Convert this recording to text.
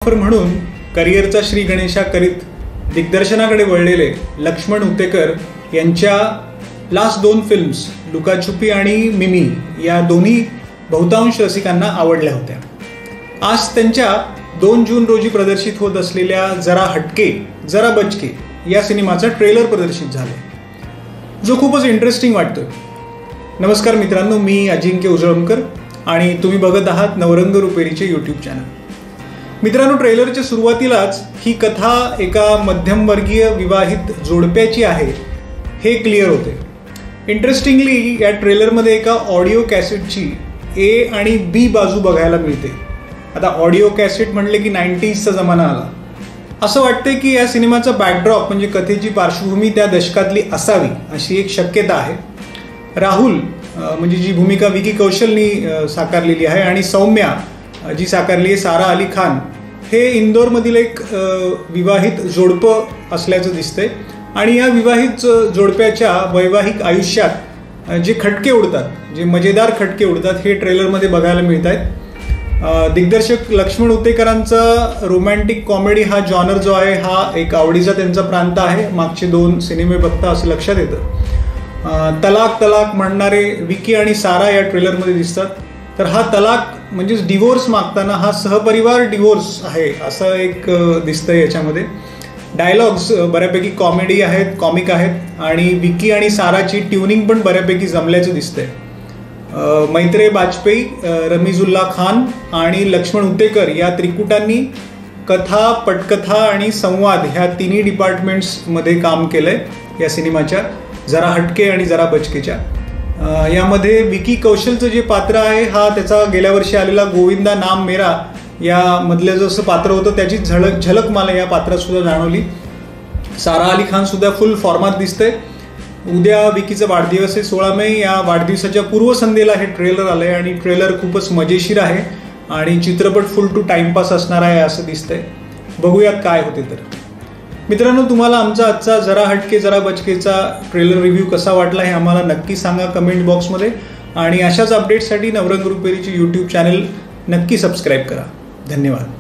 म्हणून करिअरचा श्री गणेशा करीत दिग्दर्शनाकडे वळलेले लक्ष्मण उतेकर यांच्या लास्ट 2 फिल्म्स लुकाछुपी आणि मिमी या दोन्ही बहुतांश रसिकांना आवडल्या होत्या. आज त्यांच्या 2 जून रोजी प्रदर्शित होत असलेल्या जरा हटके जरा बचके या सिनेमाचा ट्रेलर प्रदर्शित झाला, जो खूपच इंटरेस्टिंग वाटतोय. नमस्कार मित्रांनो, मी अजिंक्य उजळमकर आणि तुम्ही बघत आहात नवरंग रुपेरीचे यूट्यूब चॅनल. मित्रांनो, ट्रेलरच्या सुरुवातीलाच ही कथा एका मध्यमवर्गीय विवाहित जोडप्याची आहे हे क्लिअर होते. इंटरेस्टिंगली या ट्रेलरमध्ये एका ऑडिओ कॅसेटची ए आणि बी बाजू बघायला मिळते. आता ऑडिओ कॅसेट म्हणले की 90sचा जमाना आला. असं वाटते की या सिनेमाचा बॅकड्रॉप म्हणजे कथेची पार्श्वभूमी त्या दशकातली असावी अशी एक शक्यता आहे. राहुल म्हणजे जी भूमिका विकी कौशलनी साकारलेली आहे आणि सौम्या जी साकारली आहे सारा अली खान, हे इंदोरमधील एक विवाहित जोडपं असल्याचं दिसतंय. आणि या विवाहित जोडप्याच्या वैवाहिक आयुष्यात जे खटके उडतात, जे मजेदार खटके उडतात, हे ट्रेलरमध्ये बघायला मिळत आहेत. दिग्दर्शक लक्ष्मण उतेकरांचा रोमॅन्टिक कॉमेडी हा जॉनर जो आहे हा एक आवडीचा त्यांचा प्रांत आहे. मागचे 2 सिनेमे बघता असं लक्षात येतं. तलाक तलाक म्हणणारे विकी आणि सारा या ट्रेलरमध्ये दिसतात. तर हा तलाक म्हणजेच डिवोर्स मागताना हा सहपरिवार डिवोर्स आहे असं एक दिसतंय याच्यामध्ये. डायलॉग्स बऱ्यापैकी कॉमेडी आहेत, कॉमिक आहेत आणि विकी आणि साराची ट्युनिंग पण बऱ्यापैकी जमल्याचं दिसतंय. मैत्रेय बाजपेयी, रमीजुल्ला खान आणि लक्ष्मण उतेकर या त्रिकुटांनी कथा, पटकथा आणि संवाद ह्या तिन्ही डिपार्टमेंट्समध्ये काम केलंय या सिनेमाच्या जरा हटके आणि जरा बचकेच्या. यामध्ये विकी कौशलचं जे पात्र आहे हा त्याचा गेल्या वर्षी आलेला गोविंदा नाम मेरा या मधलं जसं पात्र होतं त्याची झलक मला या पात्रात सुद्धा जाणवली. सारा अली खान सुद्धा फुल फॉर्मात दिसते. उद्या विकीचा वाढदिवस आहे 16 मे. या वाढदिवसाच्या पूर्वसंध्येला हे ट्रेलर आलंय आणि ट्रेलर खूपच मजेशीर आहे आणि चित्रपट फुल टू टाइमपास असणार आहे असं दिसतंय. बघूयात काय होते. तर मित्रांनो, तुम्हाला आमचा आजचा जरा हटके जरा बचकेचा ट्रेलर रिव्ह्यू कसा वाटला हे आम्हाला नक्की सांगा कमेंट बॉक्समध्ये. आणि अशाच अपडेट्ससाठी नवरंग रुपेरीचे यूट्यूब चॅनल नक्की सबस्क्राईब करा. धन्यवाद.